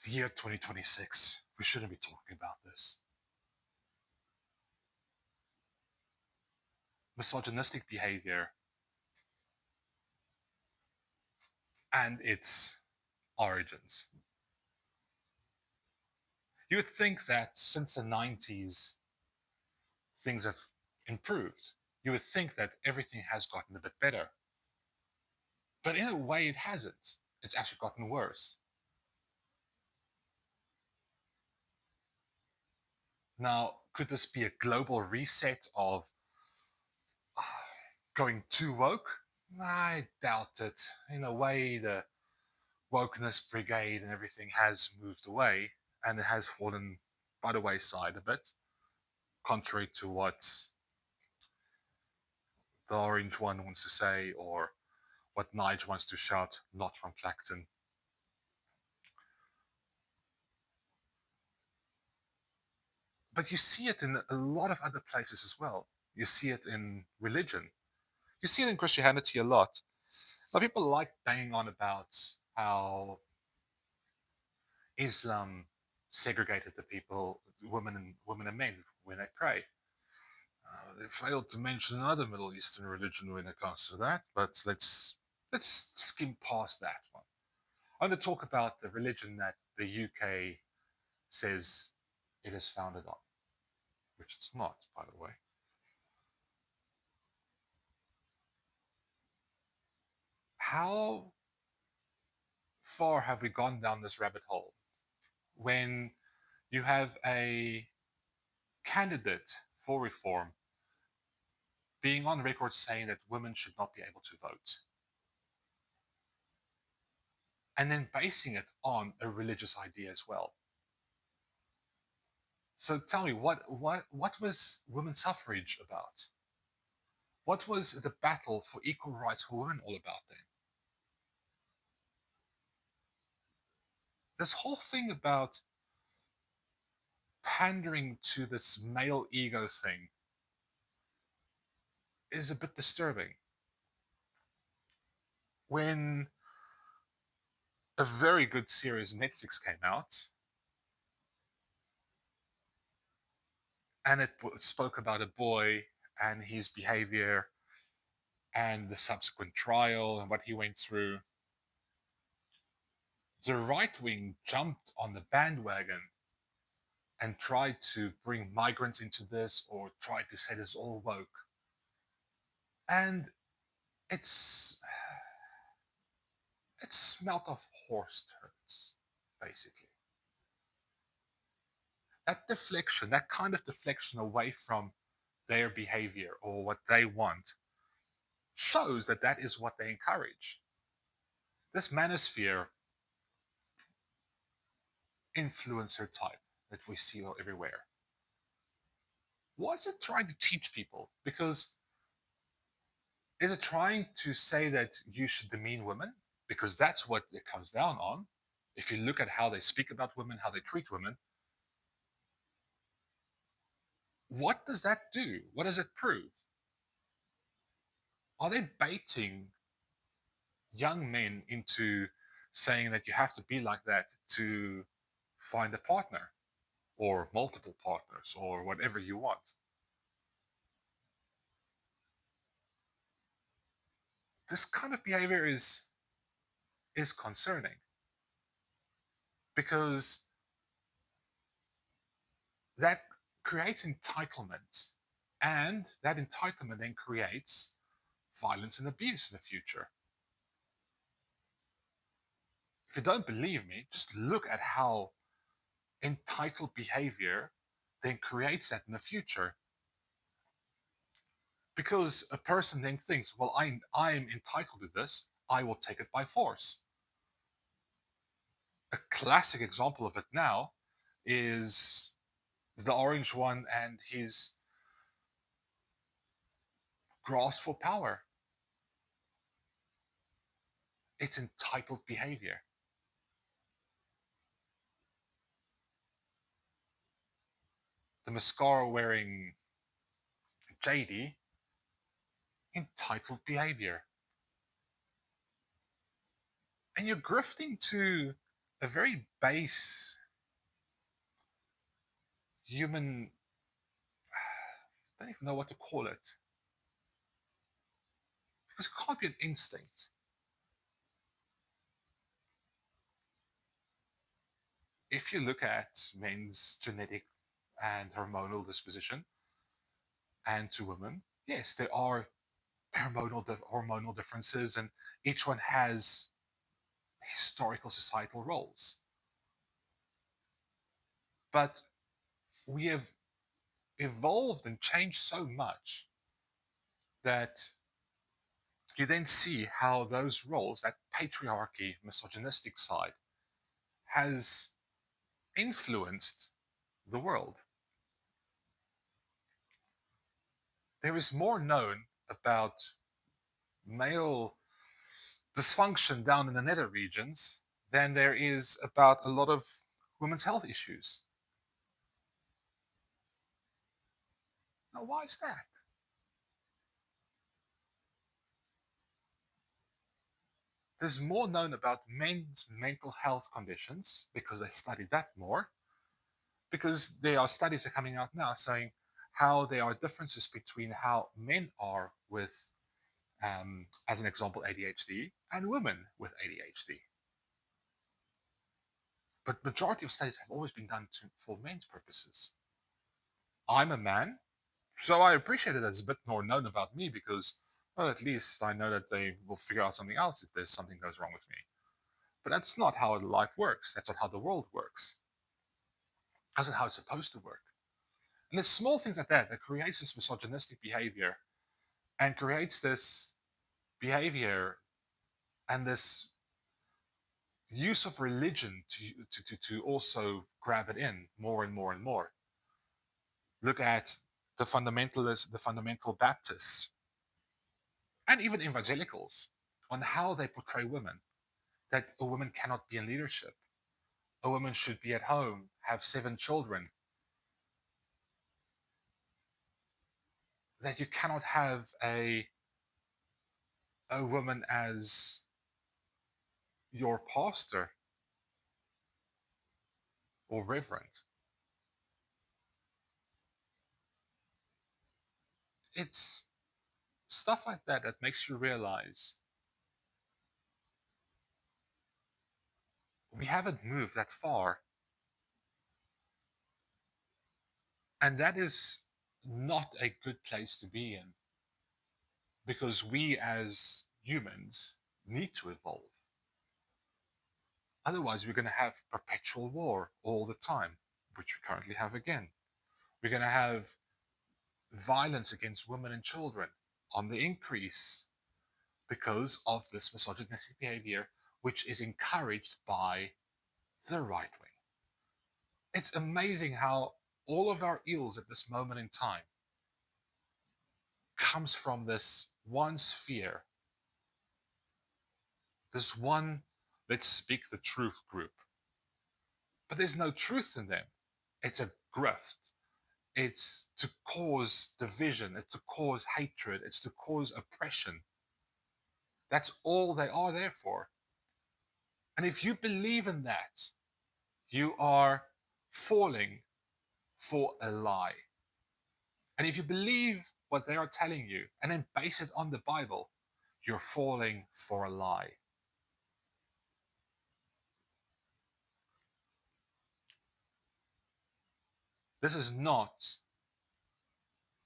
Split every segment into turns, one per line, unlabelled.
the year 2026. We shouldn't be talking about this. Misogynistic behavior and its origins. You would think that since the 90s, things have improved. You would think that everything has gotten a bit better. But in a way, it hasn't. It's actually gotten worse. Now, could this be a global reset of going too woke? I doubt it. In a way, the wokeness brigade and everything has moved away and it has fallen by the wayside a bit, contrary to what the orange one wants to say or what Nige wants to shout, not from Clacton. But you see it in a lot of other places as well. You see it in religion. You see it in Christianity a lot. A lot of people like banging on about how Islam segregated the people, women and men, when they pray. They failed to mention another Middle Eastern religion when it comes to that, but let's skim past that one. I want to talk about the religion that the UK says it is founded on, which it's not, by the way. How far have we gone down this rabbit hole when you have a candidate for reform being on record saying that women should not be able to vote, and then basing it on a religious idea as well? So tell me, what was women's suffrage about? What was the battle for equal rights for women all about then? This whole thing about pandering to this male ego thing is a bit disturbing. When a very good series Netflix came out, and it spoke about a boy and his behavior and the subsequent trial and what he went through, the right wing jumped on the bandwagon and tried to bring migrants into this or tried to say this all woke. And it's smelt of horse turds, basically. That deflection, that kind of deflection away from their behavior or what they want, shows that that is what they encourage. This manosphere influencer type that we see everywhere, what's it trying to teach people? Because is it trying to say that you should demean women? Because that's what it comes down on. If you look at how they speak about women, how they treat women, what does that do? What does it prove? Are they baiting young men into saying that you have to be like that to find a partner or multiple partners or whatever you want? This kind of behavior is concerning because that creates entitlement, and that entitlement then creates violence and abuse in the future. If you don't believe me, just look at how entitled behavior then creates that in the future. Because a person then thinks, well, I'm entitled to this, I will take it by force. A classic example of it now is the orange one and his grasp for power. It's entitled behavior. The mascara wearing JD, entitled behavior. And you're grifting to a very base human, I don't even know what to call it, because it can't be an instinct. If you look at men's genetic and hormonal disposition, and to women, yes, there are hormonal differences, and each one has historical societal roles. But we have evolved and changed so much that you then see how those roles, that patriarchy, misogynistic side, has influenced the world. There is more known about male dysfunction down in the nether regions than there is about a lot of women's health issues. Now, why is that? There's more known about men's mental health conditions because they studied that more, because there are studies that are coming out now saying how there are differences between how men are with, as an example, ADHD and women with ADHD. But majority of studies have always been done for men's purposes. I'm a man, so I appreciate it as a bit more known about me because, well, at least I know that they will figure out something else if there's something goes wrong with me. But that's not how life works. That's not how the world works. That's not how it's supposed to work. And it's small things like that that creates this misogynistic behavior and creates this behavior and this use of religion to also grab it in more and more and more. Look at the fundamentalists, the fundamental Baptists, and even evangelicals on how they portray women, that a woman cannot be in leadership. A woman should be at home, have 7 children, that you cannot have a woman as your pastor or reverend. It's stuff like that that makes you realize we haven't moved that far. And that is not a good place to be in because we as humans need to evolve. Otherwise, we're going to have perpetual war all the time, which we currently have again. We're going to have violence against women and children on the increase because of this misogynistic behavior, which is encouraged by the right wing. It's amazing how all of our ills at this moment in time comes from this one sphere, this one let's speak the truth group. But there's no truth in them. It's a grift. It's to cause division, it's to cause hatred, it's to cause oppression. That's all they are there for. And if you believe in that, you are falling for a lie. And if you believe what they are telling you and then base it on the Bible, you're falling for a lie. This is not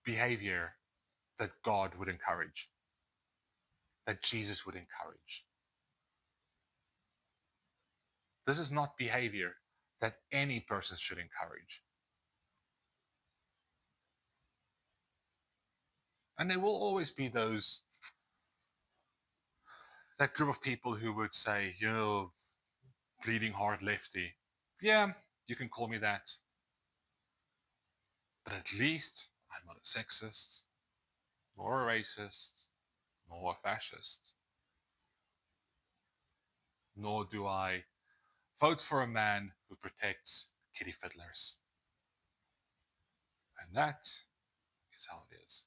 behavior that God would encourage, that Jesus would encourage. This is not behavior that any person should encourage. And there will always be that group of people who would say, bleeding heart lefty. Yeah, you can call me that. But at least I'm not a sexist, nor a racist, nor a fascist. Nor do I vote for a man who protects kitty fiddlers. And that is how it is.